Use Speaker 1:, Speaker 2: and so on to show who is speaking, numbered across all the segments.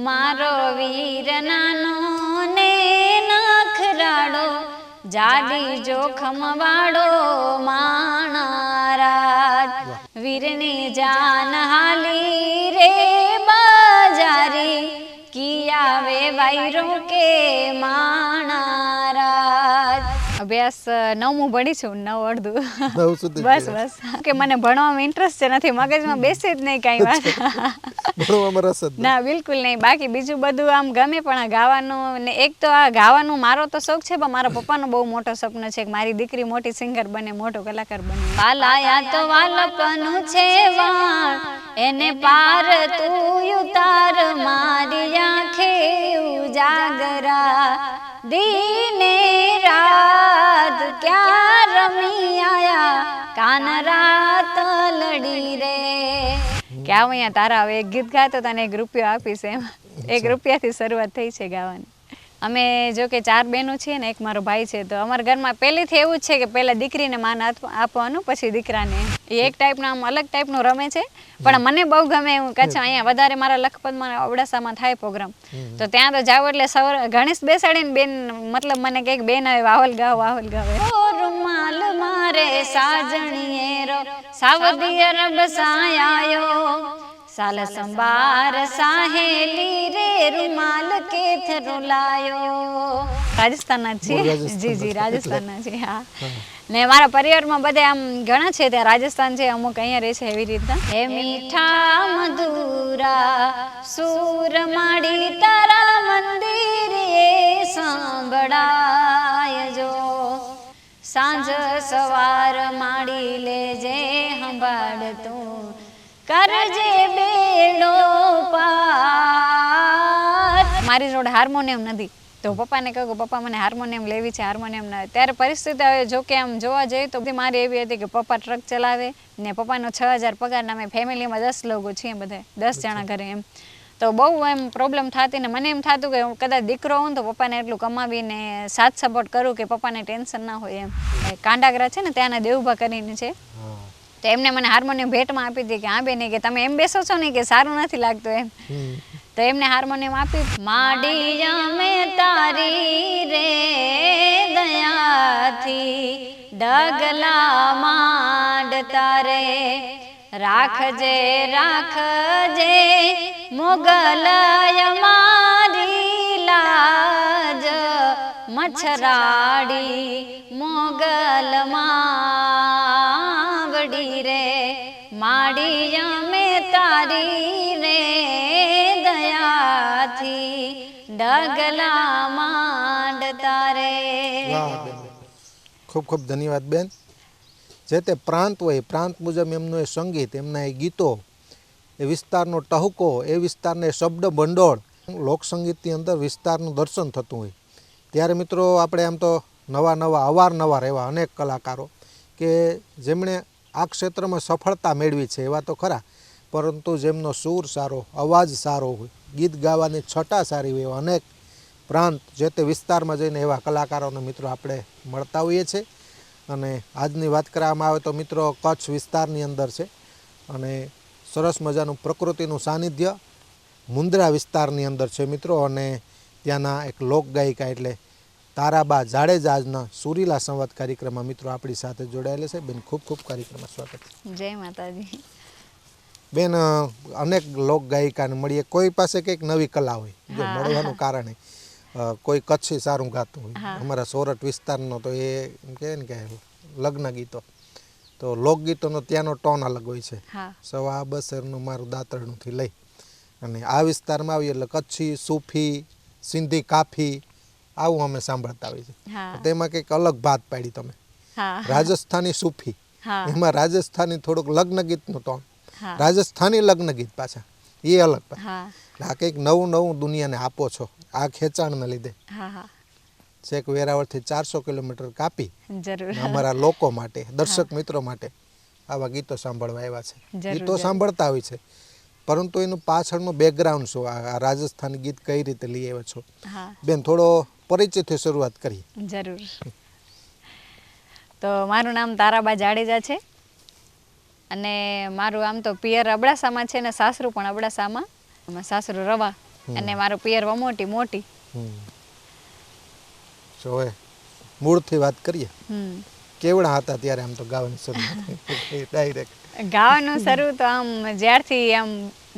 Speaker 1: મારો વીર નાનો ને નખરાડો જાડી જોખમ વાળો માણારાજ વીરની જાન હાલી રે બાજારી કિયા વે વાયરો કે માણારાજ અભ્યાસ 9મું ભણી છું 9 અડધું બસ કે મને ભણવામાં ઇન્ટરેસ્ટ છે નથી મગજમાં બેસે જ નહીં કાંઈ વાત
Speaker 2: ભણવામાં રસ જ
Speaker 1: ના બિલકુલ નહીં બાકી બીજું બધું આમ ગમે પણ આ ગાવાનું ને એક તો આ ગાવાનું મારો તો શોખ છે પણ મારા પપ્પાનો બહુ મોટો સપનો છે કે મારી દીકરી મોટી સિંગર બને મોટો કલાકાર બને વાલાયા તો વાલપનું છે વાણ એને પાર તું ઉતાર મારી આંખે ઉજાગરા દીને રાત ક્યાં રમી આયા કાન રાત લડી રે ક્યાં અહીંયા તારા હવે એક ગીત ગાતો તને 1 રૂપિયો આપીશ એમ 1 રૂપિયાથી શરૂઆત થઈ છે ગાવાની અમે જો કે 4 બહેનો છીએ ને એક મારો ભાઈ છે તો અમારા ઘરમાં પહેલેથી એવું જ છે કે પહેલા દીકરીને માન આપવાનું પછી દીકરાને એ એક ટાઈપનું આમ અલગ ટાઈપનું રમે છે પણ મને બહુ ગમે એવું કચ્છ અહીંયા વધારે મારા લખપતમાં અબડાસામાં થાય પ્રોગ્રામ તો ત્યાં તો જાવ એટલે ગણેશ બેસાડીને બેન મતલબ મને કંઈક બેન આવે વાવલ ગાવ રૂમાલ મારે સાજણીએ રો સાવદી અરબ સાયાયો સાલ સંભાર સાહેલી રે રૂમાલ કેથ રૂલાયો રાજસ્થાનના છે જી રાજસ્થાનના છે હા ને મારા પરિવારમાં બધા આમ ઘણા છે ત્યાં રાજસ્થાન છે અમુક અહીંયા રહે છે એવી રીતના હે મીઠા મધુરા સૂર માડી તારા મંદિરે સાંભળાય જો સાંજ સવાર માડી લેજે સંભાળ તું કરજે બેડો પાર મારી જોડે હાર્મોનિયમ નથી તો પપ્પાને કહું કે પપ્પા મને હાર્મોનિયમ લેવી છે હાર્મોનિયમ ના ત્યારે પરિસ્થિતિ હવે જો કે આમ જોવા જઈએ તો મારી એવી હતી કે પપ્પા ટ્રક ચલાવે ને પપ્પાનો 6000 પગાર ને અમે ફેમિલીમાં 10 લોકો છીએ બધા 10 જણા ઘરે એમ તો બહુ એમ પ્રોબ્લેમ થતી ને મને એમ થતું કે કદાચ દીકરો હોઉં તો પપ્પાને એટલું કમાવીને સાથ સપોર્ટ કરું કે પપ્પાને ટેન્શન ના હોય એમ કાંડાગરા છે ને ત્યાંના દેવુભા કરીને છે તો એમને મને હાર્મોનિયમ ભેટમાં આપી હતી કે આ બેન કે તમે એમ બેસો છો ને કે સારું નથી લાગતું એમ તો એમને હાર્મોનિયમ આપી માડી અમે તારી રે દયાથી ડગલા માંડ તારે રાખજે મોગલય મારી લાજ મચ્છરાડી મોગલ માવડી રે માડી અમે તારી રે દયાથી ડગલા માંડ તારે
Speaker 2: ખૂબ ખૂબ ધન્યવાદ બેન જે તે પ્રાંત હોય પ્રાંત મુજબ એમનું એ સંગીત એમના એ ગીતો એ વિસ્તારનો ટહુકો એ વિસ્તારને શબ્દ ભંડોળ લોકસંગીતની અંદર વિસ્તારનું દર્શન થતું હોય ત્યારે મિત્રો આપણે આમ તો નવા અવારનવાર એવા અનેક કલાકારો કે જેમણે આ ક્ષેત્રમાં સફળતા મેળવી છે એવા તો ખરા પરંતુ જેમનો સૂર સારો અવાજ સારો હોય ગીત ગાવાની છટા સારી હોય એવા અનેક પ્રાંત જે તે વિસ્તારમાં જઈને એવા કલાકારોને મિત્રો આપણે મળતા હોઈએ છીએ અને આજની વાત કરવામાં આવે તો મિત્રો કચ્છ વિસ્તારની અંદર છે અને સરસ મજાનું પ્રકૃતિનું સાનિધ્ય મુન્દ્રા વિસ્તારની અંદર છે મિત્રો અને ત્યાંના એક લોકગાયિકા એટલે તારાબા જાડેજા આજના સુરીલા સંવાદ કાર્યક્રમમાં મિત્રો આપણી સાથે જોડાયેલા છે બેન ખૂબ ખૂબ કાર્યક્રમમાં સ્વાગત
Speaker 1: જય માતાજી
Speaker 2: બેન અનેક લોકગાયિકાને મળીએ કોઈ પાસે કંઈક નવી કલા હોય જો મળવાનું કારણે કોઈ કચ્છી સારું ગાતું હોય અમારા સોરઠ વિસ્તારનો તો એ એમ કહે ને કે લગ્ન ગીતો તો લોકગીતોનો ત્યાંનો ટોન અલગ હોય છે સવા બસરનું મારું દાતરણુંથી લઈ અને આ વિસ્તારમાં આવીએ એટલે કચ્છી સૂફી સિંધી કાફી આવું અમે સાંભળતા હોઈએ છીએ તેમાં કંઈક અલગ ભાત પાડી તમે રાજસ્થાની સૂફી એમાં રાજસ્થાની થોડુંક લગ્ન ગીતનું ટોન રાજસ્થાની લગ્ન ગીત પાછા એ અલગ આ કંઈક નવું દુનિયાને આપો છો આ ખેંચાણને લીધે છેક વેરાવળથી 400 કિલોમીટર કાપી અમારા લોકો માટે દર્શક મિત્રો માટે આવા ગીતો સાંભળવા આવ્યા છે ગીતો સાંભળતા હોય છે પરંતુ એનું પાછળનું બેકગ્રાઉન્ડ શું આ રાજસ્થાની ગીત કઈ રીતે લઈ આવ્યા છો બેન થોડો પરિચયથી શરૂઆત કરીએ
Speaker 1: જરૂર તો મારું નામ તારાબા જાડેજા છે અને મારું આમ તો પિયર અબડાસામાં છે ને સાસરું પણ અબડાસામાં સાસરું રવા અને મારો પિયર વમોટી મોટી.
Speaker 2: તો હવે મૂળથી વાત કરીએ.
Speaker 1: હમ
Speaker 2: કેવડા હતા ત્યારે આમ તો ગાવાની શરૂઆત ડાયરેક્ટ?
Speaker 1: ગાવાનું શરૂ તો આમ જ્યારથી આમ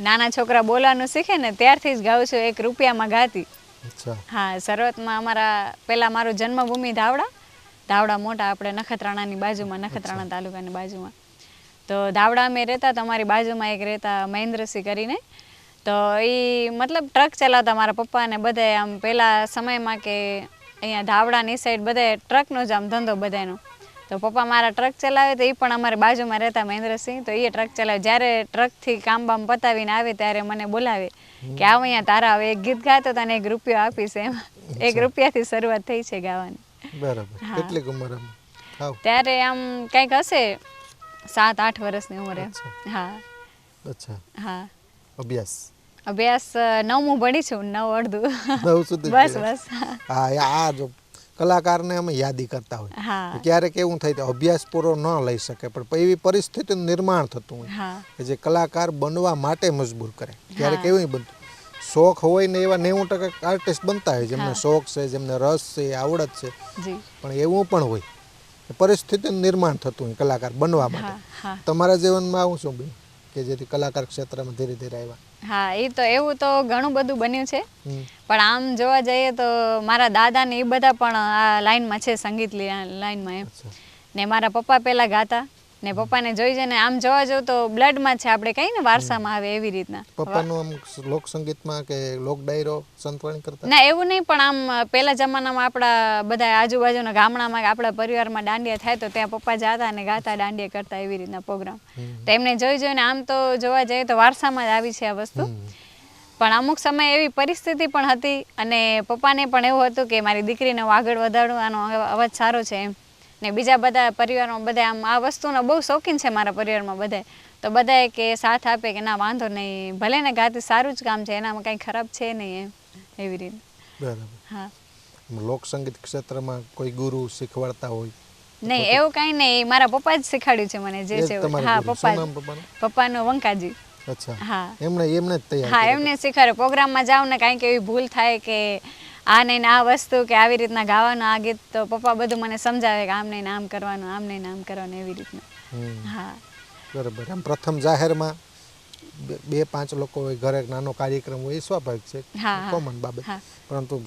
Speaker 1: નાના છોકરા બોલવાનું શીખે ને ત્યારથી જ ગાઉં છું. 1 રૂપિયામાં ગાતી.
Speaker 2: અચ્છા.
Speaker 1: હા, શરૂઆતમાં પહેલા મારું જન્મભૂમિ ધાવડા મોટા, આપણે નખત્રાણાની બાજુમાં, નખત્રાણા તાલુકાની બાજુમાં. તો ધાવડા અમે રહેતા, તો અમારી બાજુમાં એક રહેતા મહેન્દ્રસિંહ કરીને. તો એ મતલબ ટ્રક ચલાવતા મારા પપ્પા ને બધાએ આમ પહેલા સમયમાં કે અહીંયા ધાવડાની સાઈડ બધાએ ટ્રકનો જ આમ ધંધો બધાનો. તો પપ્પા મારા ટ્રક ચલાવે, તો એ પણ અમારી બાજુમાં રહેતા મહેન્દ્રસિંહ. તો એ ટ્રક ચલાવે. જ્યારે ટ્રકથી કામ બામ પતાવીને આવે ત્યારે મને બોલાવે કે આવ અહીંયા તારા હવે એક ગીત ગાતો તને 1 રૂપિયો આપીશ. એમ 1 રૂપિયાથી શરૂઆત થઈ છે ગાવાની.
Speaker 2: બરાબર. કેટલી ઉંમર આમ?
Speaker 1: ત્યારે આમ કંઈક હશે 7-8 વર્ષની ઉંમરે. હા.
Speaker 2: અચ્છા.
Speaker 1: હા.
Speaker 2: અભ્યાસ
Speaker 1: 9મું ભણી છું, 9 અડધું.
Speaker 2: 9 સુધી
Speaker 1: બસ.
Speaker 2: હા, આ જો કલાકારને અમે યાદી કરતા હોય.
Speaker 1: હા.
Speaker 2: ક્યારેક એવું થાય તો અભ્યાસ પૂરો ન લઈ શકે, પણ એવી પરિસ્થિતિનું નિર્માણ થતું હોય
Speaker 1: હા.
Speaker 2: કે જે કલાકાર બનવા માટે મજબૂર કરે. ક્યારેક એવું બનતું, શોખ હોય ને એવા 90% આર્ટિસ્ટ બનતા હોય જેમને શોખ છે, જેમને રસ છે, આવડત છે. પણ એવું પણ હોય પરિસ્થિતિનું નિર્માણ થતું હોય કલાકાર બનવા માટે. તમારા જીવનમાં આવું શું બન્યું કે જેથી કલાકાર ક્ષેત્રમાં ધીરે ધીરે આવ્યા?
Speaker 1: હા, એ તો એવું તો ઘણું બધું બન્યું છે. પણ આમ જોવા જઈએ તો મારા દાદા ને એ બધા પણ આ લાઈનમાં છે, સંગીત લાઈનમાં એમ. ને મારા પપ્પા પહેલા ગાતા, ને પપ્પાને જોઈ જઈને આમ જોવા જાવ તો બ્લડમાં છે, આપણે કહીએ ને વારસામાં આવે એવી રીતના.
Speaker 2: પપ્પાનું આમ લોક સંગીતમાં કે લોક ડાયરો સંતવાણી કરતા?
Speaker 1: ના, એવું નહીં, પણ આમ પહેલા જમાનામાં આપણા બધા આજુબાજુના ગામડામાં આપણા પરિવારમાં દાંડિયા થાય તો ત્યાં પપ્પા જાતા અને ગાતા, દાંડિયા કરતા, એવી રીતના પ્રોગ્રામ. તો એમને જોઈને આમ તો જોવા જઈએ તો વારસામાં જ આવી છે આ વસ્તુ. પણ અમુક સમય એવી પરિસ્થિતિ પણ હતી અને પપ્પાને પણ એવું હતું કે મારી દીકરીને હું આગળ વધારું, આનો અવાજ સારો છે એમ. ને બીજા બધા પરિવારમાં બધા આમ આ વસ્તુનો બહુ શોખીન છે મારા પરિવારમાં બધા. તો બધાએ કે સાથ આપે કે ના વાંધો નહીં, ભલે ને ગાતી, સારું જ કામ છે, એનામાં કંઈ ખરાબ છે નહીં એમ, એવી રીતે.
Speaker 2: બરાબર.
Speaker 1: હા.
Speaker 2: લોક સંગીત ક્ષેત્રમાં કોઈ ગુરુ શીખવાડતા હોય?
Speaker 1: નહીં, એવું કાંઈ નહીં, મારા પપ્પા જ શીખવાડ્યું છે મને જે છે. હા, પપ્પાનું વંકાજી.
Speaker 2: અચ્છા.
Speaker 1: હા,
Speaker 2: એમને જ તૈયાર.
Speaker 1: હા, એમને શીખવાડે. પ્રોગ્રામમાં જાઉં ને કાંઈક એવી ભૂલ થાય કે આ નહીં ને આ વસ્તુ કે આવી રીતના ગાવાનું આ ગીત, તો પપ્પા બધું મને સમજાવે કે આમ નહીં આમ કરવાનું, આમ નહીં આમ કરવાનું, એવી રીતના. હા.
Speaker 2: બરાબર. આમ પ્રથમ જાહેરમાં 2-5 લોકો હોય, ઘરે નાનો કાર્યક્રમ હોય, એ સ્વાભાવિક છે, કોમન બાબત. પરંતુ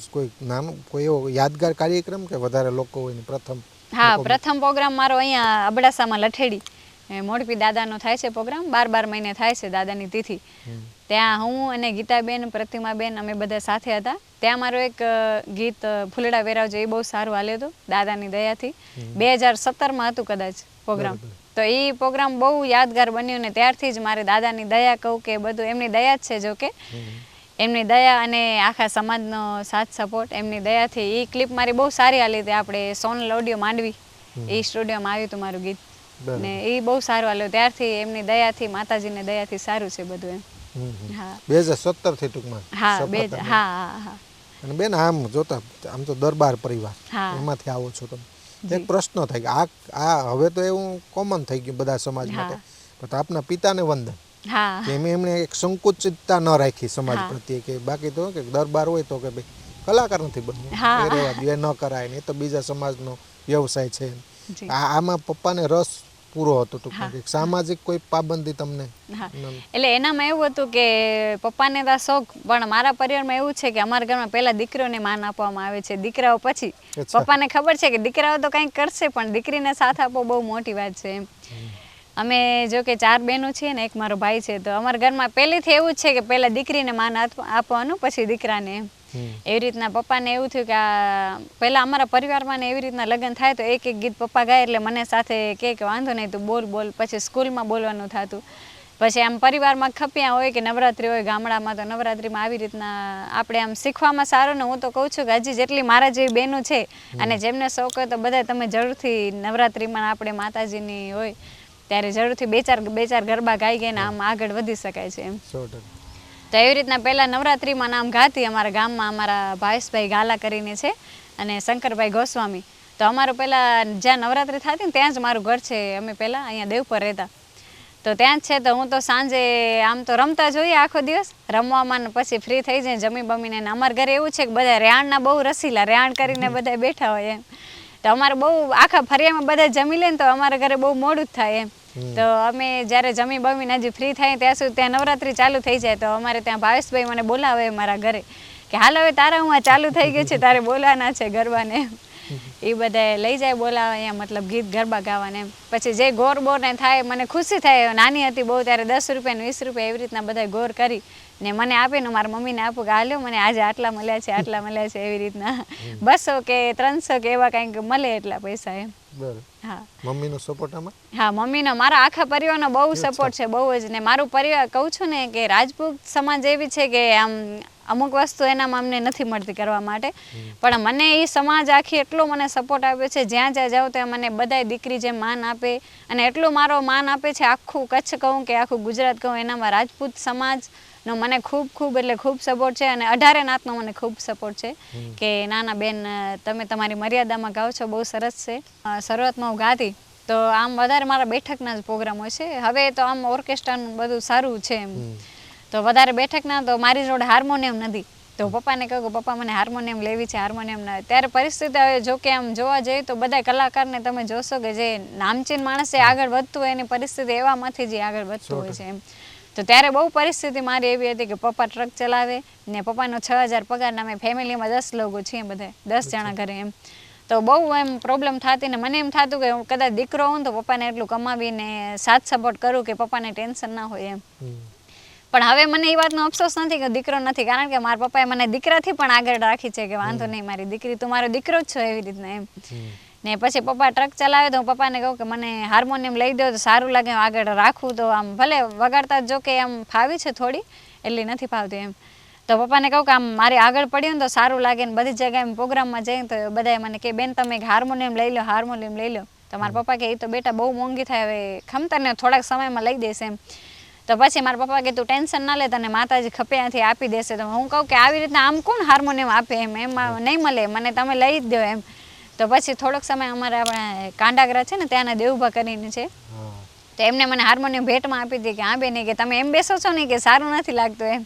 Speaker 2: કોઈ એવો યાદગાર કાર્યક્રમ કે વધારે લોકો હોય ને પ્રથમ?
Speaker 1: હા, પ્રથમ પ્રોગ્રામ મારો અહીંયા અબડાસામાં લઠેડી મોડપી દાદાનો થાય છે પ્રોગ્રામ. 12 મહિને થાય છે દાદાની તિથિ. ત્યાં હું અને ગીતાબેન, પ્રતિમાબેન અમે બધા સાથે હતા. ત્યાં મારો એક ગીત ફૂલડા વેરાવજો એ બહુ સારું હાલ્યો હતો દાદાની દયાથી. 2017માં હતું કદાચ પ્રોગ્રામ. તો એ પ્રોગ્રામ બહુ યાદગાર બન્યો ને ત્યારથી જ મારે દાદાની દયા કહું કે બધું એમની દયા જ છે. જો કે એમની દયા અને આખા સમાજનો સાથ સપોર્ટ, એમની દયાથી એ ક્લિપ મારી બહુ સારી હાલી હતી. આપણે સોનલ ઓડિયો માંડવી એ સ્ટુડિયોમાં આવ્યું હતું મારું ગીત ને એ બહુ સારું હાલ્યું. ત્યારથી એમની દયાથી, માતાજીની દયાથી સારું છે બધું એમ. હા,
Speaker 2: 2017 થી ટૂંકમાં.
Speaker 1: હા, હા.
Speaker 2: અને બેન આમ જોતા આમ તો દરબાર પરિવાર એમાંથી આવો છો તમે. એક પ્રશ્ન થાય કે આ હવે તો એવું કોમન થઈ ગયું બધા સમાજ માટે, પણ આપના પિતાને વંદન. એમણે એક સંકુચિતતા ન રાખી સમાજ પ્રત્યે કે બાકી તો કે દરબાર હોય તો કે ભાઈ કલાકાર નથી બનવું, એ રહેવા દે, ન કરાય ને, એ તો બીજા સમાજનો વ્યવસાય છે. આમાં પપ્પાને રસ પૂરો હતો ટૂંકમાં, કે સામાજિક કોઈ પાબંદી તમને?
Speaker 1: એટલે એનામાં એવું હતું કે પપ્પાને તો શોખ, પણ મારા પરિવારમાં એવું છે કે અમારા ઘરમાં પહેલા દીકરીઓને માન આપવામાં આવે છે, દીકરાઓ પછી. પપ્પાને ખબર છે કે દીકરાઓ તો કંઈક કરશે પણ દીકરીને સાથ આપવો બહુ મોટી વાત છે એમ. અમે જો કે 4 બહેનો છીએ ને એક મારો ભાઈ છે, તો અમારા ઘરમાં પહેલેથી એવું જ છે કે પહેલા દીકરીને માન આપવાનું પછી દીકરાને એમ. એવી રીતના પપ્પાને એવું થયું કે પહેલા અમારા પરિવારમાં ને એવી રીતના લગ્ન થાય તો એક ગીત પપ્પા ગાય એટલે મને સાથે કે વાંધો નહીં તું બોલ. પછી સ્કૂલમાં બોલવાનું થતું. પછી આમ પરિવારમાં ખપ્યા હોય કે નવરાત્રિ હોય ગામડામાં, તો નવરાત્રિમાં આવી રીતના આપણે આમ શીખવામાં સારું. ને હું તો કહું છું કે હજી જેટલી મારા જેવી બહેનો છે અને જેમને શોખ હોય તો બધા તમે જરૂરથી નવરાત્રિમાં આપણે માતાજીની હોય ત્યારે જરૂરથી બે ચાર ગરબા ગાઈ ગઈને આમ આગળ વધી શકાય છે એમ. તો એવી રીતના પહેલાં નવરાત્રિમાં નામ ગાતી અમારા ગામમાં. અમારા ભાવેશભાઈ ગાલા કરીને છે અને શંકરભાઈ ગોસ્વામી. તો અમારું પહેલાં જ્યાં નવરાત્રિ થતી ને ત્યાં જ મારું ઘર છે. અમે પહેલાં અહીંયા દેવપર રહેતા. તો ત્યાં જ છે. તો હું તો સાંજે આમ તો રમતા જોઈએ આખો દિવસ રમવામાં ને પછી ફ્રી થઈ જાય જમી બમીને. અમારા ઘરે એવું છે કે બધા રેહાણના બહુ રસીલા રેહાણ કરીને બધા બેઠા હોય એમ. તો અમારે બહુ આખા ફરિયામાં બધા જમી લે ને તો અમારા ઘરે બહુ મોડું જ થાય એમ. તો અમે જ્યારે જમી બમીને હજી ફ્રી થાય ત્યાં સુધી ત્યાં નવરાત્રી ચાલુ થઈ જાય. તો અમારે ત્યાં ભાવેશભાઈ મને બોલાવે મારા ઘરે કે હાલ હવે તારા હું ચાલુ થઈ ગયું છે તારે બોલાવાના છે ગરબાને એમ. એ બધા લઈ જાય બોલાવે અહીંયા મતલબ ગીત ગરબા ગાવાને એમ. પછી જે ગોર બોર ને થાય મને ખુશી થાય. નાની હતી બહુ ત્યારે 10 રૂપિયા ને 20 રૂપિયા એવી રીતના બધા ગોર કરી ને મને આપીને મારા મમ્મીને આપું કે હાલ્યો મને આજે આટલા મળ્યા છે આટલા મળ્યા છે એવી રીતના 200 કે 300 કે એવા કંઈક મળે એટલા પૈસા એમ. હા
Speaker 2: મમ્મીનો સપોર્ટ આમાં?
Speaker 1: હા મમ્મીનો મારા આખા પરિવારનો બહુ સપોર્ટ છે બહુ જ. ને મારું પરિવાર કહું છું ને કે રાજપૂત સમાજ એવી છે કે આમ અમુક વસ્તુ એનામાં અમને નથી મળતી કરવા માટે પણ મને એ સમાજ આખી એટલો મને સપોર્ટ આપ્યો છે. જ્યાં જ્યાં જાઉં ત્યાં મને બધાય દીકરી જેમ માન આપે અને એટલું મારો માન આપે છે. આખું કચ્છ કહું કે આખું ગુજરાત કહું એનામાં રાજપૂત સમાજનો મને ખૂબ એટલે ખૂબ સપોર્ટ છે. અને 18 નાતનો મને ખૂબ સપોર્ટ છે કે નાના બેન તમે તમારી મર્યાદામાં ગાઓ છો બહુ સરસ છે. શરૂઆતમાં હું ગાતી તો આમ વધારે મારા બેઠકના જ પ્રોગ્રામ હોય છે. હવે તો આમ ઓર્કેસ્ટ્રાનું બધું સારું છે એમ. તો વધારે બેઠકના તો મારી જોડે હાર્મોનિયમ નથી. તો પપ્પાને કહું કે પપ્પા મને હાર્મોનિયમ લેવી છે હાર્મોનિયમ ના. ત્યારે પરિસ્થિતિ હવે જો કે આમ જોવા જઈએ તો બધા કલાકારને તમે જોશો કે જે નામચીન માણસ છે આગળ વધતું હોય એની પરિસ્થિતિ એવામાંથી જ આગળ વધતું હોય છે એમ. તો ત્યારે બહુ પરિસ્થિતિ મારી એવી હતી કે પપ્પા ટ્રક ચલાવે ને પપ્પાનો 6000 પગાર ને અમે ફેમિલીમાં 10 લોકો છીએ બધા 10 જણા ઘરે એમ. તો બહુ એમ પ્રોબ્લેમ થતી ને મને એમ થતું કે હું કદાચ દીકરો હોઉં તો પપ્પાને એટલું કમાવીને સાથ સપોર્ટ કરું કે પપ્પાને ટેન્શન ના હોય એમ. પણ હવે મને એ વાતનો અફસોસ નથી કે દીકરો નથી કારણ કે મારા પપ્પાએ મને દીકરાથી પણ આગળ રાખી છે કે વાંધો નહીં મારી દીકરી તું મારો દીકરો જ છો એવી રીતના એમ. ને પછી પપ્પા ટ્રક ચલાવે તો હું પપ્પાને કહું કે મને હાર્મોનિયમ લઈ દો તો સારું લાગે આગળ રાખવું તો આમ ભલે વગાડતા જો કે આમ ફાવી છે થોડી એટલી નથી ફાવતી એમ. તો પપ્પાને કહું કે આમ મારે આગળ પડ્યું ને તો સારું લાગે ને બધી જગ્યાએ પ્રોગ્રામમાં જઈએ તો બધાએ મને કે બેન તમે હાર્મોનિયમ લઈ લો હાર્મોનિયમ લઈ લો. તો મારા પપ્પા કે એ તો બેટા બહુ મોંઘી થાય હવે ખમતરને થોડાક સમયમાં લઈ દેશે એમ. તો પછી મારા પપ્પા કે તું ટેન્શન ના લે તને માતાજી ખપે ત્યાંથી આપી દેશે. તો હું કહું કે આવી રીતના આમ કોણ હાર્મોનિયમ આપે એમ એમાં નહીં મળે મને તમે લઈ જ દો એમ. તો પછી થોડોક સમય અમારે આપણે કાંડાગરા છે ને ત્યાંના દેવુભા કરીને છે તો એમને મને હાર્મોનિયમ ભેટમાં આપી હતી કે હા બેન કે તમે એમ બેસો છો ને કે સારું નથી લાગતું એમ.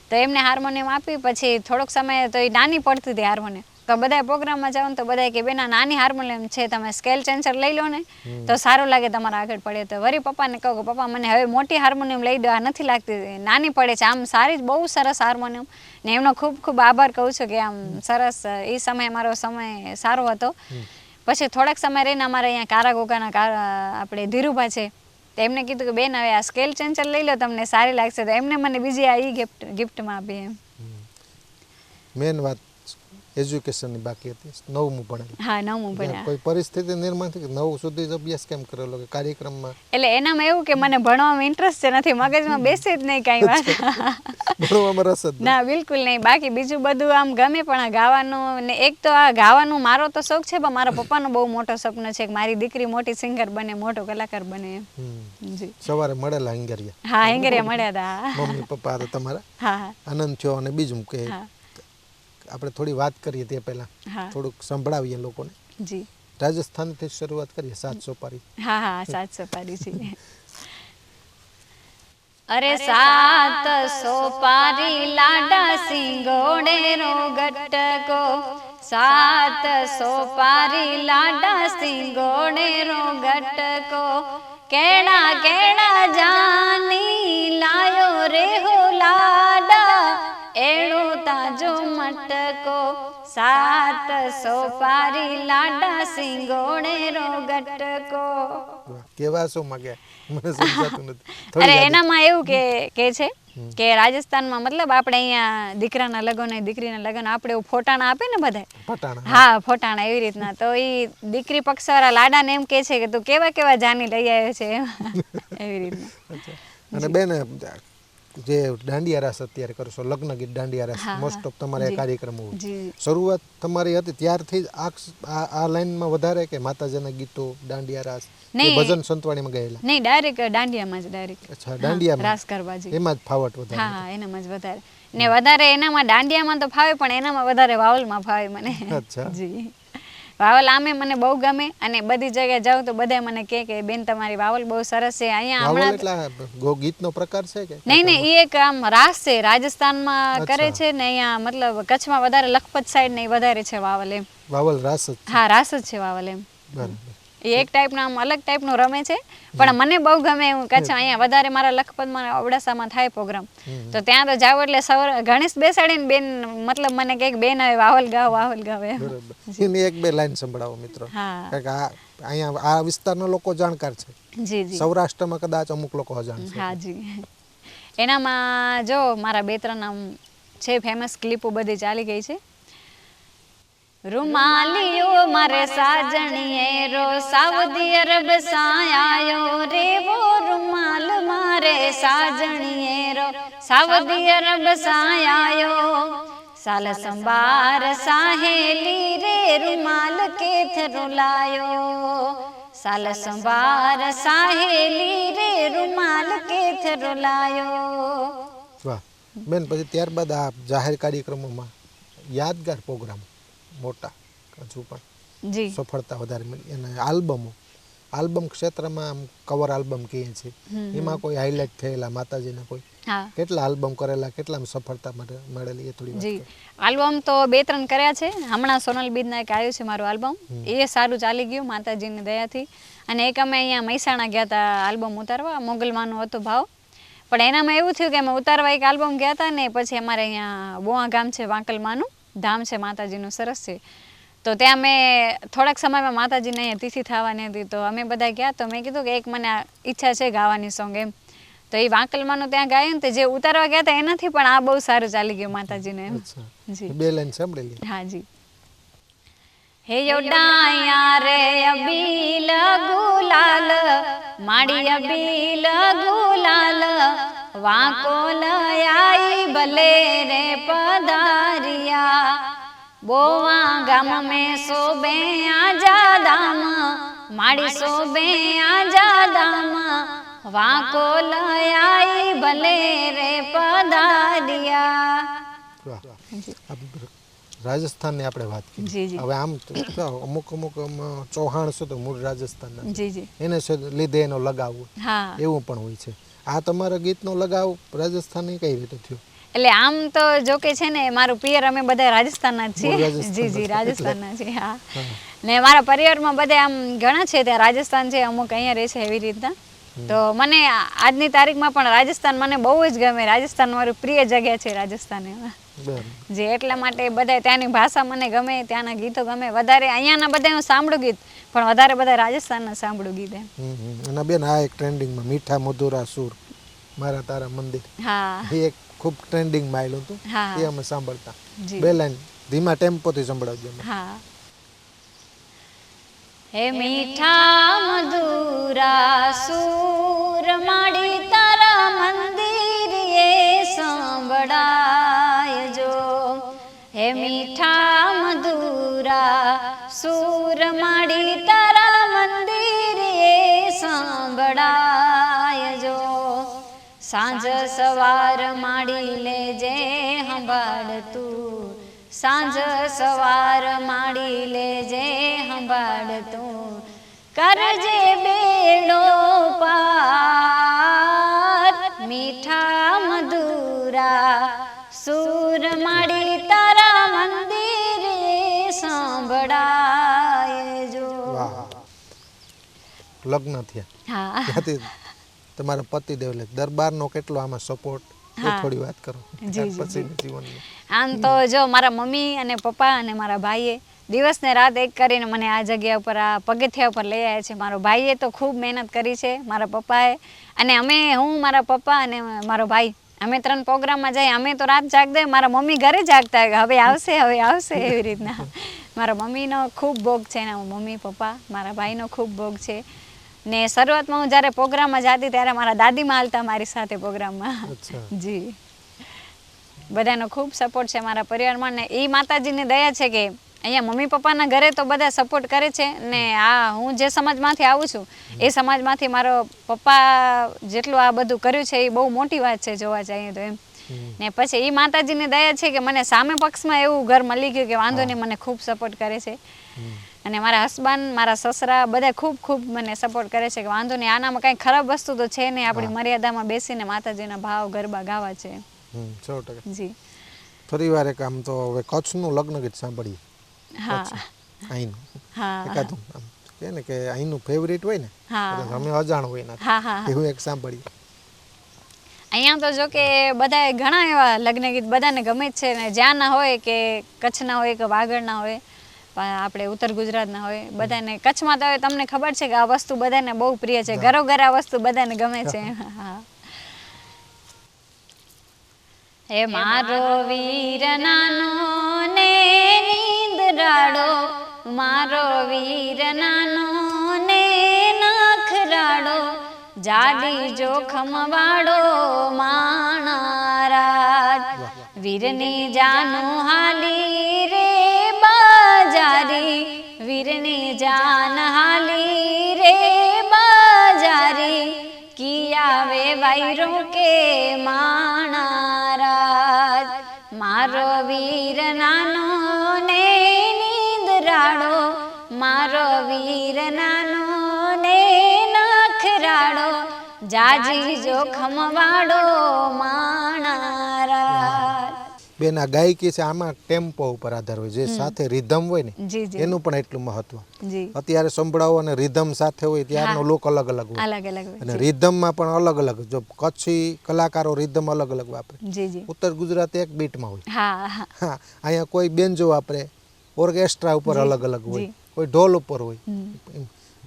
Speaker 1: તો એમને હાર્મોનિયમ આપી પછી થોડોક સમય તો એ નાની પડતી હતી હાર્મોનિયમ. તો બધા પ્રોગ્રામમાં જાવ ને તો બધા કે બેના નાની હાર્મોનિયમ છે તમે સ્કેલ ચેન્જર લઈ લો ને તો સારું લાગે તમારે આગળ પડે. તો વળી પપ્પાને કહું કે પપ્પા મને હવે મોટી હાર્મોનિયમ લઈ દો આ નથી લાગતી નાની પડે છે આમ સારી જ બહુ સરસ હાર્મોનિયમ ને એમનો ખૂબ ખૂબ આભાર કહું છું કે આમ સરસ એ સમય મારો સમય સારો હતો. પછી થોડાક સમય રહીને અમારે અહીંયા કારાગોગાના આપણે ધીરુભા છે તો એમને કીધું કે બેન હવે આ સ્કેલ ચેન્જર લઈ લો તમને સારી લાગશે. તો એમને મને બીજી આ ગિફ્ટમાં આપી એમ.
Speaker 2: મેન વાત એજ્યુકેશનની બાકી હતી 9મું ભણેલા.
Speaker 1: હા 9મું ભણ્યા.
Speaker 2: કોઈ પરિસ્થિતિ નિર્માણ થઈ કે 9 સુધી જ અભ્યાસ કેમ કરેલો કે કાર્યક્રમમાં?
Speaker 1: એટલે એનામાં એવું કે મને ભણવામાં ઇન્ટરેસ્ટ છે નથી મગજમાં બેસે જ નહીં કાંઈ વાત.
Speaker 2: ભણવામાં રસ જ
Speaker 1: ના બિલકુલ નહીં. બાકી બીજું બધું આમ ગમે પણ આ ગાવાનું ને એક તો આ ગાવાનું મારો તો શોખ છે પણ મારા પપ્પાનો બહુ મોટો સપનો છે કે મારી દીકરી મોટી સિંગર બને મોટો કલાકાર બને એમ. જી
Speaker 2: સવારે મળેલા હિંગરિયા?
Speaker 1: હા હિંગરિયા મળ્યા હતા.
Speaker 2: મમ્મી પપ્પા હતા તમારા?
Speaker 1: હા
Speaker 2: આનંદ થયો. અને બીજું કે આપણે થોડી વાત કરીએ તે પહેલા થોડુંક સંભળાવીએ લોકોને.
Speaker 1: જી
Speaker 2: રાજસ્થાનથી શરૂઆત કરીએ 7 સોપારી.
Speaker 1: હા 7 સોપારી છે. અરે 7 સોપારી લાડા સિંગોડે રો ગટકો 7 સોપારી લાડા સિંગોડે રો ગટકો કેડા કેડા જાની લાયો રે હો લાડા એળો તાજો મટકો 7 સોપારી લાડા સિંગોડે રો ગટકો.
Speaker 2: કેવા શું માંગે મને સમજાતું નથી.
Speaker 1: અરે એનામાં એવું કે છે કે રાજસ્થાનમાં મતલબ આપણે અહીંયા દીકરાના લગ્ન હોય દીકરીના લગ્ન આપણે એવું ફોટાણા આપે ને બધા. હા ફોટાણા એવી રીતના. તો એ દીકરી પક્ષવાળા લાડાને એમ કે છે કે તું કેવા કેવા જાની લઈ આવ્યો છે એવી રીતના.
Speaker 2: અને બેન જે દાંડિયા રાસ અત્યારે કરો છો લગ્ન ગીત દાંડિયા રાસ મોસ્ટ ઓફ તમારે કાર્યક્રમો શરૂઆત તમારી હતી ત્યારથી આ લાઈનમાં વધારે કે માતાજીના ગીતો દાંડિયા રાસ ભજન સંતવાણીમાં ગયેલા? નહીં
Speaker 1: ડાયરેક્ટ દાંડિયામાં જ ડાયરેક્ટ.
Speaker 2: અચ્છા દાંડિયામાં રાસ
Speaker 1: કરવાજી
Speaker 2: એમાં જ ફાવટ વધારે?
Speaker 1: હા એનામાં જ વધારે ને વધારે એનામાં દાંડિયામાં તો ફાવે પણ એનામાં વધારે વાવલમાં ફાવે મને.
Speaker 2: અચ્છા
Speaker 1: જી વાવલ આમે મને બહુ ગમે અને બધી જગ્યાએ જાઉં તો બધા મને કહે કે બેન તમારી વાવલ બહુ સરસ છે. અહીંયા
Speaker 2: વાવલ
Speaker 1: હમણાં
Speaker 2: એટલે ગીતનો પ્રકાર છે કે
Speaker 1: નહીં એ એક આમ રાસ છે, રાજસ્થાનમાં કરે છે ને અહીંયા મતલબ કચ્છમાં વધારે લખપત સાઈડ ને વધારે છે વાવલ એમ.
Speaker 2: વાવલ રાસ જ છે.
Speaker 1: હા રાસ જ છે વાવલ એમ.
Speaker 2: બરાબર.
Speaker 1: એ એક ટાઈપનો આમ અલગ ટાઈપનો રમે છે પણ મને બહુ ગમે એવું. કચ્છ અહીંયા વધારે મારા લખપતમાં અબડાસામાં થાય પ્રોગ્રામ તો ત્યાં તો જાવ એટલે ગણેશ બેસાડીને બેન મતલબ મને કહે કે બેન હવે વાવલ ગાવ એમ.
Speaker 2: બરાબર. એની એક બે લાઈન સંભળાવો મિત્રો.
Speaker 1: હા
Speaker 2: કારણ કે અહીંયા આ વિસ્તારના લોકો જાણકાર છે.
Speaker 1: જી જી.
Speaker 2: સૌરાષ્ટ્રમાં કદાચ અમુક લોકો અજાણ છે.
Speaker 1: હા જી. એનામાં જો મારા 2-3 આમ છે ફેમસ ક્લિપો બધી ચાલી ગઈ છે. રૂમાલિયો મારે સાજણીએ રો સાઉદી અરબ સાયાયો રે વો રૂમાલ મારે સાજણીએ રો સાઉદી અરબ સાયાયો સાલ સંભાર સાહેલી રે રૂમાલ કેથરો લાયો સાલ સંભાર સાહેલી રે રૂમાલ કેથરો લાયો.
Speaker 2: વાહ બેન, પછી ત્યારબાદ આ જાહેર કાર્યક્રમોમાં યાદગાર પ્રોગ્રામ મોટા હજુ પણ
Speaker 1: જી
Speaker 2: સફળતા વધારે મળી અને આલ્બમ ક્ષેત્રમાં આમ કવર આલ્બમ કહીએ છીએ એમાં કોઈ હાઇલાઇટ થયેલા માતાજીના કોઈ
Speaker 1: હા
Speaker 2: કેટલા આલ્બમ કરેલા, કેટલા સફળતા મળેલી એ થોડી વાત
Speaker 1: જી.
Speaker 2: કરો.
Speaker 1: આલ્બમ તો 2-3 કર્યા છે. હમણાં સોનલ બીજના એક આવ્યું છે મારું આલ્બમ, એ સારું ચાલી ગયું માતાજીની દયાથી. અને એક અમે અહીંયા મહેસાણા ગયા હતા આલ્બમ ઉતારવા, મોગલમાનું હતો ભાવ. પણ એનામાં એવું થયું કે અમે ઉતારવા એક આલ્બમ ગયા હતા ને પછી અમારે અહીંયા બોઆ ગામ છે, વાંકલમાનું ધામ છે માતાજીનું સરસ છે. તો ત્યાં મેં થોડાક સમયમાં માતાજીને અહીંયા તિથિ થવાની હતી તો અમે બધા ગયા તો મેં કીધું કે એક મને ઈચ્છા છે ગાવાની સોંગ એમ. તો એ વાંકલમાનું ત્યાં ગાયું ને તો જે ઉતારવા ગયા હતા એનાથી પણ આ બહુ સારું ચાલી ગયું માતાજીને એમ.
Speaker 2: અચ્છા.
Speaker 1: જી
Speaker 2: બે લાઈન સાંભળેલી.
Speaker 1: હા જી. હે યો ડાયા રે અબીલ ગુલાલ માડી અબીલ ગુલાલ વાંકો લયાઈ ભલે રે પધારિયા બોવા ગામ મેં સોબે આજા દામ માડી સોબે આજા દામ વાંકો લયાઈ ભલે રે પધારિયા.
Speaker 2: વાહ. રાજસ્થાનની આપણે વાત કરી.
Speaker 1: જી જી.
Speaker 2: હવે આમ તો અમુક ચૌહાણ છે તો મૂળ રાજસ્થાનના
Speaker 1: જી જી.
Speaker 2: એને લીધે એનો લગાવ હોય
Speaker 1: હા
Speaker 2: એવું પણ હોય છે. આ તમારા ગીતનો લગાવ રાજસ્થાનની કઈ રીતે થયો?
Speaker 1: એટલે આમ તો જો કે છે ને મારું પિયર અમે બધા રાજસ્થાનના જ
Speaker 2: મૂળ
Speaker 1: છીએ.
Speaker 2: રાજસ્થાનના
Speaker 1: જી જી
Speaker 2: છે.
Speaker 1: રાજસ્થાનના છીએ. હા ને મારા પરિવારમાં બધા આમ ઘણા છે ત્યાં રાજસ્થાન છે, અમુક અહીંયા રહે છે એવી રીતના. તો મને આજની તારીખમાં પણ રાજસ્થાન મને બહુ જ ગમે. રાજસ્થાન મારું પ્રિય જગ્યા છે રાજસ્થાન એમાં.
Speaker 2: બરાબર.
Speaker 1: જે એટલા માટે બધા ત્યાંની ભાષા મને ગમે, ત્યાંના ગીતો ગમે. વધારે અહીંયાના બધા હું સાંભળું ગીત પણ વધારે બધા રાજસ્થાનના સાંભળું ગીત એમ.
Speaker 2: અને બેન આ એક ટ્રેન્ડિંગમાં મીઠા મધુરા સુર મારા તારા મંદિર
Speaker 1: હા
Speaker 2: એ એક ખૂબ ટ્રેન્ડિંગમાં આવેલું હતું.
Speaker 1: હા
Speaker 2: એ અમે સાંભળતા.
Speaker 1: જી.
Speaker 2: બે લાઈન ધીમા ટેમ્પોથી સંભળાવજો અમને.
Speaker 1: હા. હે મીઠા મધુરા સુર માડી તારા મંદિર એ સંભળાય જો. હે મીઠા મધુરા સુર માડી તારા મંદિર એ સંભળાય જો. સાંજ સવાર માડી લેજે સંભાળ તું, સાંજ સવાર માડી લેજે સંભાળ તું, કરજે બેડો પાર મીઠા મધુરા સુર માડી તારા મંદિર સંભળાય જો.
Speaker 2: વાહ. લગ્ન થયા
Speaker 1: હા
Speaker 2: ત્યાંથી તમારા પતિદેવ એટલે દરબારનો કેટલો આમાં સપોર્ટ એ થોડી વાત કરો.
Speaker 1: જી,
Speaker 2: પછીનું જીવનનું.
Speaker 1: આમ તો જો મારા મમ્મી અને પપ્પા અને મારા ભાઈએ દિવસ ને રાત એક કરીને મને આ જગ્યા ઉપર આ પગથિયા ઉપર લઈ આવ્યા છે. મારો ભાઈએ તો ખૂબ મહેનત કરી છે, મારા પપ્પાએ. અને હું મારા પપ્પા અને મારો ભાઈ અમે 3 પ્રોગ્રામમાં જઈએ. અમે તો રાત જાગતા, મારા મમ્મી ઘરે જાગતા હવે આવશે એવી રીતના. મારા મમ્મીનો ખૂબ ભોગ છે ને મમ્મી પપ્પા મારા ભાઈનો ખૂબ ભોગ છે. ને શરૂઆતમાં હું જ્યારે પ્રોગ્રામમાં જતી ત્યારે મારા દાદીમાં હાલતા મારી સાથે પ્રોગ્રામમાં.
Speaker 2: અચ્છા.
Speaker 1: જી. બધાનો ખૂબ સપોર્ટ છે મારા પરિવારમાં ને એ માતાજીની દયા છે કે અહીંયા મમ્મી પપ્પાના ઘરે તો બધા સપોર્ટ કરે છે ને આ હું જે સમાજમાંથી આવું છું એ સમાજમાંથી મારો પપ્પા જેટલું આ બધું કર્યું છે એ બહુ મોટી વાત છે જોવા જઈએ તો એમ. ને પછી એ માતાજીની દયા છે કે મને સામે પક્ષમાં એવું ઘર મળી ગયું કે વાંધો નહીં, મને ખૂબ સપોર્ટ કરે છે. અને મારા હસબન્ડ મારા સસરા બધા ખૂબ ખૂબ મને સપોર્ટ કરે છે કે વાંધો નહીં, આનામાં કાંઈ ખરાબ વસ્તુ તો છે નહીં, આપણી મર્યાદામાં બેસીને માતાજીના ભાવ ગરબા ગાવા છે.
Speaker 2: 100%.
Speaker 1: જી
Speaker 2: ફરી વાર એક આમ તો હવે કચ્છનું લગ્ન ગીત સાંભળીએ.
Speaker 1: હા
Speaker 2: અહીંનું
Speaker 1: હા
Speaker 2: એકાદું આમ કે ને કે અહીંનું ફેવરિટ હોય ને,
Speaker 1: હા
Speaker 2: અમે અજાણ હોય ના
Speaker 1: હા હા
Speaker 2: એવું એક સાંભળીએ.
Speaker 1: અહીંયા તો જો કે બધા ઘણા એવા લગ્ન ગીત બધાને ગમે જ છે ને, જ્યાં ના હોય કે કચ્છના હોય કે વાગડના હોય, આપણે ઉત્તર ગુજરાતના હોય, બધાને કચ્છમાં તો હવે તમને ખબર છે કે આ વસ્તુ બધાને બહુ પ્રિય છે, ઘરો આ વસ્તુ બધાને ગમે છે. હા હે મારો વીર નાનો ને નીંદરાડો, મારો વીર નાનો ને નખરાડો, જાડી જોખમ વાળો માણારાજ, વીરની જાનું હાલી રે બાજારી, વીરની જાન હાલી રે બાજારી, કિયાવે વાયરો કે માણારાજ, મારો વીર નાનો ને નીંદરાડો, મારો વીર નાનો ને નખરાડો, જાજી જોખમ વાળો માણારાજ.
Speaker 2: બેન આ ગાયકી છે આમાં ટેમ્પો ઉપર આધાર હોય, જે સાથે રિધમ હોય ને
Speaker 1: જી જી
Speaker 2: એનું પણ એટલું મહત્વ.
Speaker 1: જી
Speaker 2: અત્યારે સંભળાવો અને રિધમ સાથે હોય ત્યારનો લોક અલગ અલગ હોય,
Speaker 1: અલગ અલગ હોય.
Speaker 2: અને રિધમમાં પણ અલગ અલગ. જો કચ્છી કલાકારો રિધમ અલગ અલગ વાપરે,
Speaker 1: જી જી
Speaker 2: ઉત્તર ગુજરાત એક બીટમાં હોય.
Speaker 1: હા હા
Speaker 2: હા અહીંયા કોઈ બેન્જો વાપરે, ઓર્કેસ્ટ્રા ઉપર અલગ અલગ હોય, કોઈ ઢોલ ઉપર હોય.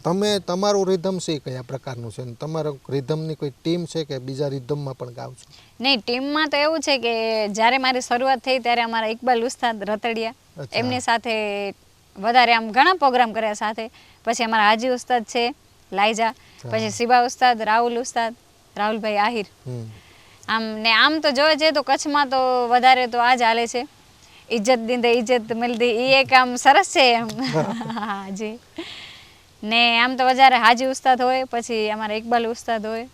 Speaker 2: તમે તમારું રિધમ છે કયા પ્રકારનું છે, અને તમારા રિધમની કોઈ ટીમ છે કે બીજા રિધમમાં પણ ગાવ છો?
Speaker 1: નહીં, ટીમમાં તો એવું છે કે જ્યારે મારી શરૂઆત થઈ ત્યારે અમારા ઇકબાલ ઉસ્તાદ રતડિયા, એમની સાથે વધારે આમ ઘણા પ્રોગ્રામ કર્યા સાથે. પછી અમારા હાજી ઉસ્તાદ છે લાઈજા, પછી શિબા ઉસ્તાદ, રાહુલ ઉસ્તાદ, રાહુલભાઈ આહિર. આમ તો જોવા જઈએ તો કચ્છમાં તો વધારે તો આ જ હાલે છે, ઇજ્જત દીંદે ઇજ્જત મિલતી, એ એક આમ સરસ છે એમ. હા જી. ને આમ તો વધારે હાજી ઉસ્તાદ હોય, પછી અમારા ઇકબાલ ઉસ્તાદ હોય,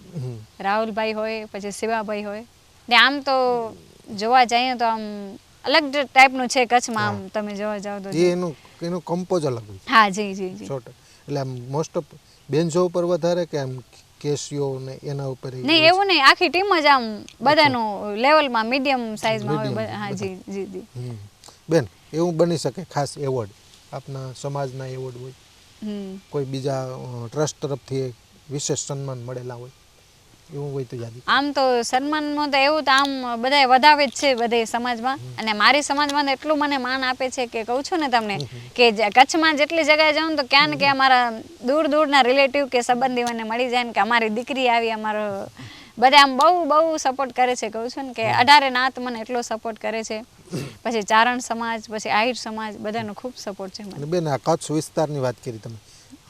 Speaker 1: રાહુલભાઈ હોય, પછી શિવાભાઈ હોય. ને આમ તો જોવા જઈએ તો આમ અલગ ટાઈપનું છે કચ્છમાં, આમ તમે જોવા જાવ તો
Speaker 2: એનું કમ્પોઝ અલગ હોય.
Speaker 1: હા જી જી જી.
Speaker 2: એટલે આમ મોસ્ટ ઓફ બેન્જો ઉપર વધારે કે આમ કેસિયો ને એના ઉપર?
Speaker 1: નહીં એવું નહીં, આખી ટીમ જ આમ બધાનું લેવલમાં મીડિયમ સાઇઝમાં હોય. હા જી જી જી.
Speaker 2: બેન એવું બની શકે ખાસ એવોર્ડ આપના સમાજના એવોર્ડ હોય, કોઈ બીજા ટ્રસ્ટ તરફથી વિશેષ સન્માન મળેલા હોય, એવું હોય તો યાદી?
Speaker 1: આમ તો સન્માનમાં તો એવું તો આમ બધાય વધાવે જ છે બધે સમાજમાં, અને મારી સમાજમાં તો એટલું મને માન આપે છે કે કહું છું ને તમને કે કચ્છમાં જેટલી જગ્યાએ જાઉં તો ક્યાં ને ક્યાં અમારા દૂર દૂરના રિલેટિવ કે સંબંધીઓને મળી જાય ને કે અમારી દીકરી આવી, અમારો બધા આમ બહુ બહુ સપોર્ટ કરે છે. કહું છું ને કે 18 નાત મને એટલો સપોર્ટ કરે છે. પછી ચારણ સમાજ, પછી આહિર સમાજ, બધાનો ખૂબ સપોર્ટ છે મને.
Speaker 2: બેન આ કચ્છ વિસ્તારની વાત કરી તમે,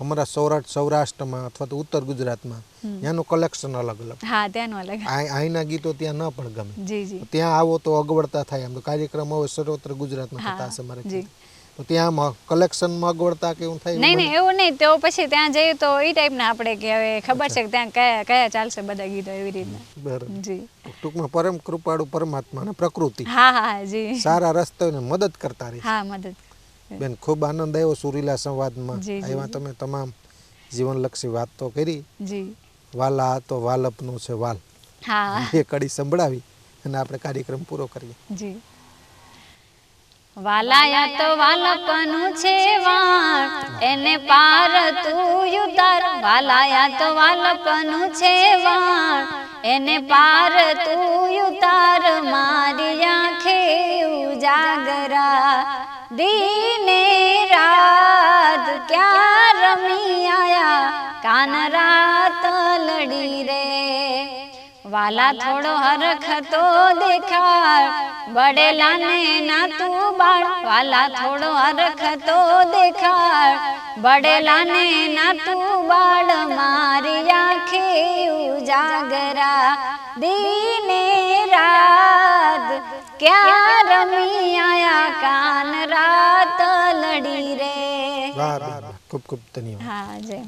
Speaker 2: અમારા સૌરાષ્ટ્રમાં અથવા તો ઉત્તર ગુજરાતમાં ત્યાંનું કલેક્શન અલગ અલગ.
Speaker 1: હા ત્યાંનું અલગ.
Speaker 2: અહીંના ગીતો ત્યાં ન પણ ગમે.
Speaker 1: જી જી.
Speaker 2: ત્યાં આવો તો અગવડતા થાય. આમ તો કાર્યક્રમ હવે સર્વત્ર ગુજરાતમાં થતા હશે મારે, તો ત્યાં કલેક્શનમાં અગવડતા કે એવું થાય?
Speaker 1: નહીં નહીં એવું નહીં, તો પછી ત્યાં જઈએ તો એ ટાઈપના આપણે કે હવે ખબર છે કે ત્યાં કયા ચાલશે બધા ગીતો, એવી રીતના.
Speaker 2: બરાબર
Speaker 1: જી.
Speaker 2: ટૂંકમાં પરમ કૃપાળુ પરમાત્મા અને પ્રકૃતિ
Speaker 1: હા હા જી
Speaker 2: સારા રસ્તાઓને મદદ કરતા રહે.
Speaker 1: હા મદદ.
Speaker 2: બેન ખૂબ આનંદ આવ્યો સુરીલા સંવાદમાં. આવ્યા તમે તમામ જીવનલક્ષી વાત તો કરી.
Speaker 1: જી.
Speaker 2: વાલા આ તો વાલપનું છે વાલ.
Speaker 1: હા.
Speaker 2: એ કડી સંભળાવી અને આપણે કાર્યક્રમ પૂરો કરીએ.
Speaker 1: જી. વાલાયા તો વાલપનું છે વાળ, એને પાર તું ઉતાર. વાલાયા તો વાલપનું છે વાળ, એને પાર તું ઉતાર. મારી આંખે ઉજાગરા દીને રાત, ક્યાં રમી આયા કાન રાત લડી રે. વાલા થોડો હરખ તો દેખાડ, બડેલાને ના તું બાળ. વાલા થોડો હરખ તો દેખાડ, બડેલાને ના તું બાળ. મારી આંખે ઉજાગરા દીને રાત, ક્યાં રમી આયા કાન રાત લડી રે.
Speaker 2: વાહ, ખૂબ ખૂબ ધન્યવાદ.
Speaker 1: હા જય.